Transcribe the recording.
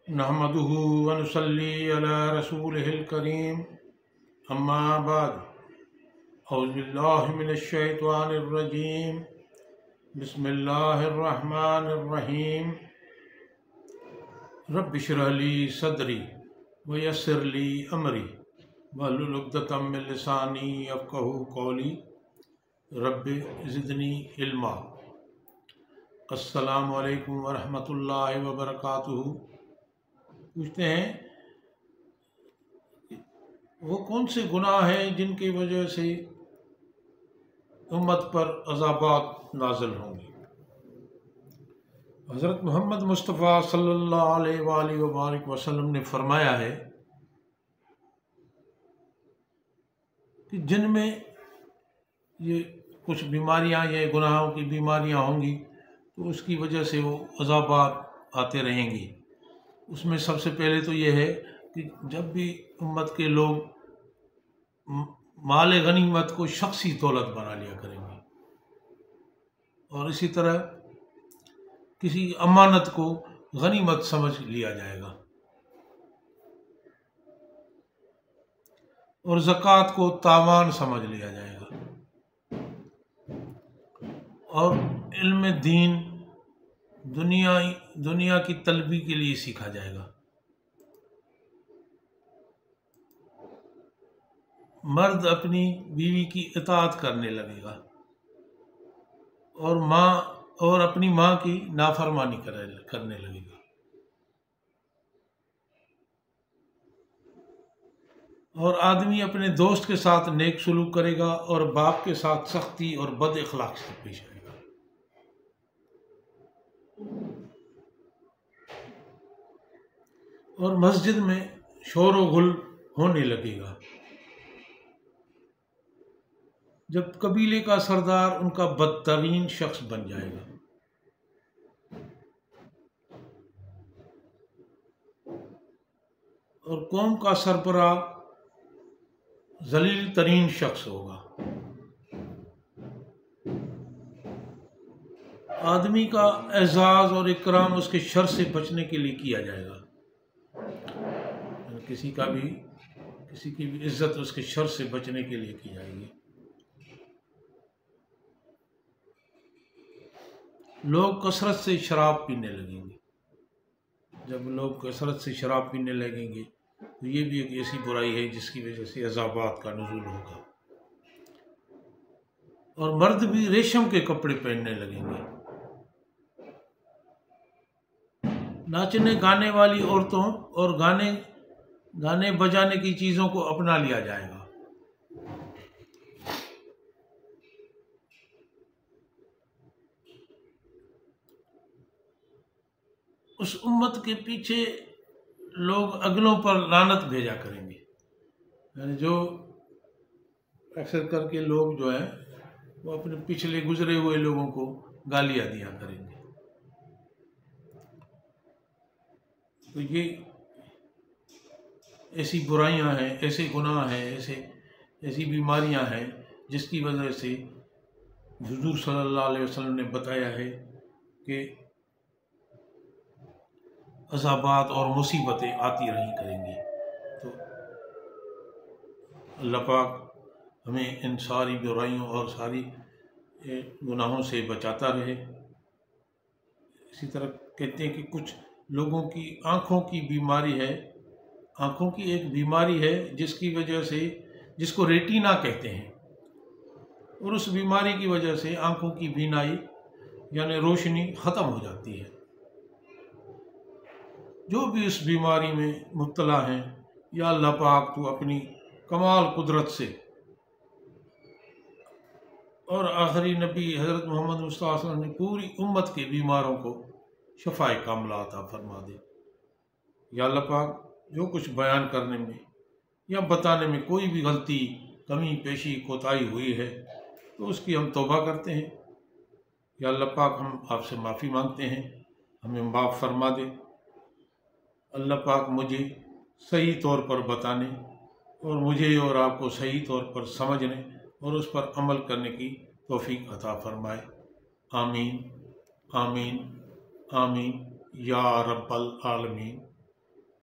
नहमदुहु व नुसल्ली अला रसूलिहिल करीम, अम्मा बाद, औज़ु बिल्लाहि मिनश शैतानिर रजीम, बिस्मिल्लाहिर रहमानिर रहीम। रब्बि इश्रह ली सदरी व यस्सिर ली अमरी वहलुल उक़दतम मिन लिसानी यफ़क़हू क़ौली। रब्बि ज़िदनी इल्मा। अस्सलामु अलैकुम व रहमतुल्लाहि व बरकातुहू। पूछते हैं वो कौन से गुनाह हैं जिनकी वजह से उम्मत पर अज़ाबात नाज़िल होंगे। हज़रत मोहम्मद मुस्तफ़ा सल्लल्लाहु अलैहि वसल्लम ने फरमाया है कि जिनमें ये कुछ बीमारियां या गुनाहों की बीमारियां होंगी तो उसकी वजह से वो अज़ाबात आते रहेंगी। उसमें सबसे पहले तो ये है कि जब भी उम्मत के लोग माल गनीमत को शख्सी दौलत बना लिया करेंगे और इसी तरह किसी अमानत को गनीमत समझ लिया जाएगा और ज़कात को तावान समझ लिया जाएगा और इल्म दीन दुनिया की तलबी के लिए सीखा जाएगा। मर्द अपनी बीवी की इताअत करने लगेगा और अपनी माँ की नाफरमानी करने लगेगा। और आदमी अपने दोस्त के साथ नेक सलूक करेगा और बाप के साथ सख्ती और बद अखलाक से पेश आएगा। और मस्जिद में शोर व गुल होने लगेगा। जब कबीले का सरदार उनका बदतरीन शख्स बन जाएगा और कौम का सरबराह जलील तरीन शख्स होगा। आदमी का एजाज और इकराम उसके शर से बचने के लिए किया जाएगा। किसी की भी इज्जत उसके शर से बचने के लिए की जाएगी। लोग कसरत से शराब पीने लगेंगे। जब लोग कसरत से शराब पीने लगेंगे तो ये भी एक ऐसी बुराई है जिसकी वजह से अज़ाबात का नुज़ूल होगा। और मर्द भी रेशम के कपड़े पहनने लगेंगे। नाचने गाने वाली औरतों और गाने बजाने की चीज़ों को अपना लिया जाएगा। उस उम्मत के पीछे लोग अगलों पर लानत भेजा करेंगे। यानी जो अक्सर करके लोग जो है वो अपने पिछले गुजरे हुए लोगों को गालियां दिया करेंगे। तो ये ऐसी बुराइयां हैं, ऐसे गुनाह हैं, ऐसी बीमारियां हैं जिसकी वजह से हुजूर सल्लल्लाहु अलैहि वसल्लम ने बताया है कि अज़ाबात और मुसीबतें आती रही करेंगी। तो अल्लाह पाक हमें इन सारी बुराइयों और सारी गुनाहों से बचाता रहे। इसी तरह कहते हैं कि कुछ लोगों की आँखों की बीमारी है। आँखों की एक बीमारी है जिसकी वजह से, जिसको रेटिना कहते हैं, और उस बीमारी की वजह से आँखों की बीनाई यानी रोशनी ख़त्म हो जाती है। जो भी इस बीमारी में मुब्तला हैं, या अल्लाह पाक तो अपनी कमाल कुदरत से और आखिरी नबी हज़रत मोहम्मद मुस्तफ़ा सल्लल्लाहु अलैहि वसल्लम ने पूरी उम्मत के बीमारों को शफ़ाए कामिला अता फरमा दे। या अल्लाह पाक जो कुछ बयान करने में या बताने में कोई भी गलती, कमी पेशी, कोताही हुई है तो उसकी हम तौबा करते हैं। या अल्लाह पाक हम आपसे माफ़ी मांगते हैं, हमें माफ़ फरमा दे। अल्लाह पाक मुझे सही तौर पर बताने और मुझे और आपको सही तौर पर समझने और उस पर अमल करने की तौफीक अता फरमाए। आमीन आमीन आमीन या रब्बल आलमीन।